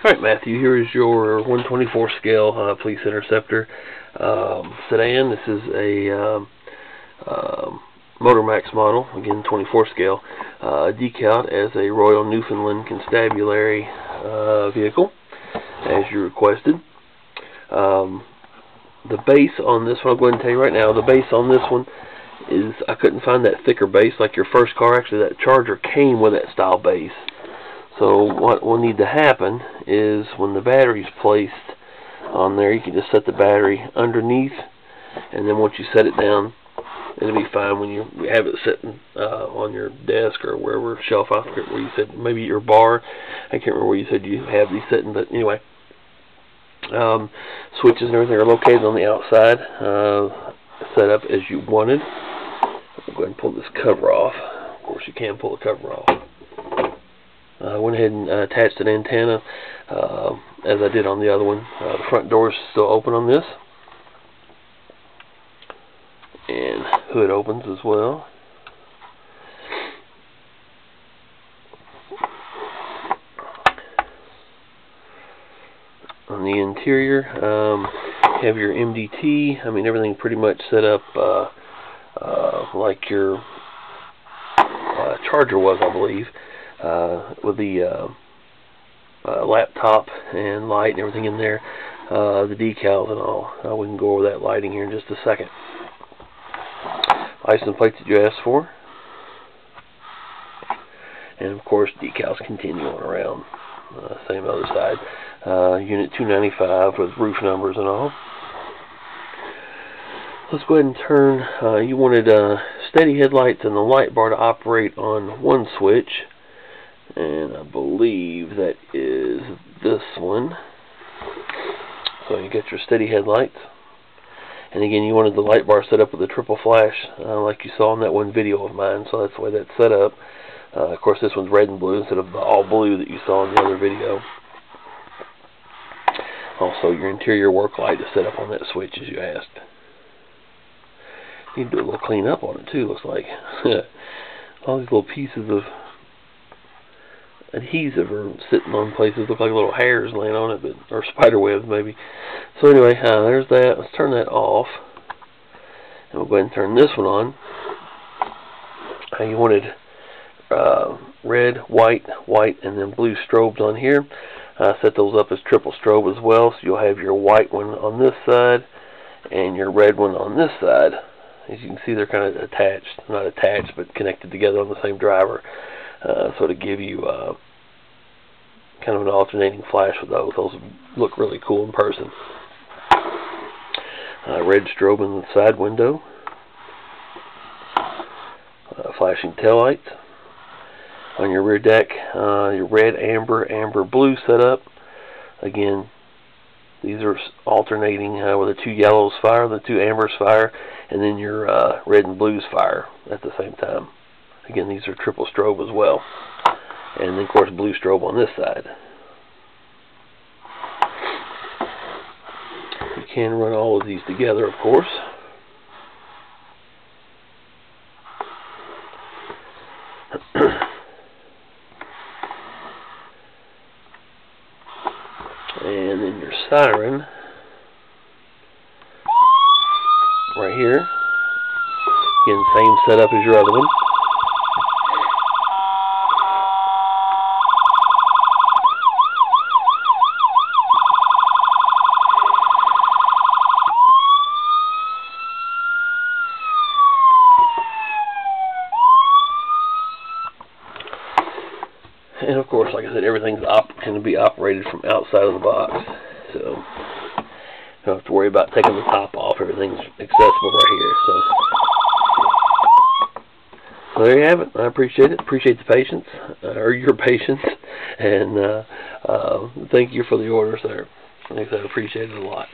Alright, Matthew, here is your 124 scale police interceptor sedan. This is a Motormax model, again 24 scale, decaled as a Royal Newfoundland Constabulary vehicle, as you requested. The base on this one, I'll go ahead and tell you right now, the base on this one is, I couldn't find that thicker base like your first car. Actually, that Charger came with that style base. So what will need to happen is when the battery's placed on there, you can just set the battery underneath, and then once you set it down, it'll be fine when you have it sitting on your desk or wherever, shelf, I forget where you said, maybe your bar. I can't remember where you said you have these sitting, but anyway. Switches and everything are located on the outside, set up as you wanted. I'll go ahead and pull this cover off. Of course, you can pull the cover off. I went ahead and attached an antenna as I did on the other one. The front door is still open on this, and hood opens as well. On the interior, you have your MDT. I mean, everything pretty much set up like your Charger was, I believe. With the laptop and light and everything in there, the decals and all. We can go over that lighting here in just a second. License plates that you asked for, and of course decals continue on around. Same other side. Unit 295 with roof numbers and all. Let's go ahead and turn. You wanted steady headlights and the light bar to operate on one switch. And I believe that is this one. So you get your steady headlights. And again, you wanted the light bar set up with a triple flash, like you saw in that one video of mine. So that's the way that's set up. Of course, this one's red and blue instead of the all blue that you saw in the other video. Also, your interior work light is set up on that switch as you asked. You need to do a little clean up on it too, looks like. All these little pieces of adhesive are sitting on places, look like little hairs laying on it, but or spider webs maybe. So anyway, there's that. Let's turn that off, and we'll go ahead and turn this one on. You wanted red, white, and then blue strobes on here. Set those up as triple strobe as well, so you'll have your white one on this side and your red one on this side. As you can see, they're kind of attached, not attached, but connected together on the same driver. So to give you kind of an alternating flash with those. Those look really cool in person. Red strobe in the side window. Flashing taillights. On your rear deck, your red, amber, blue setup. Again, these are alternating with the two yellows fire, the two ambers fire, and then your red and blues fire at the same time. Again, these are triple strobe as well. And then, of course, blue strobe on this side. You can run all of these together, of course. And then your siren right here. Again, same setup as your other one. And of course, like I said, everything's can be operated from outside of the box, so you don't have to worry about taking the top off. Everything's accessible right here. So there you have it. I appreciate it. Appreciate the patience, or your patience, and thank you for the orders there. I appreciate it a lot.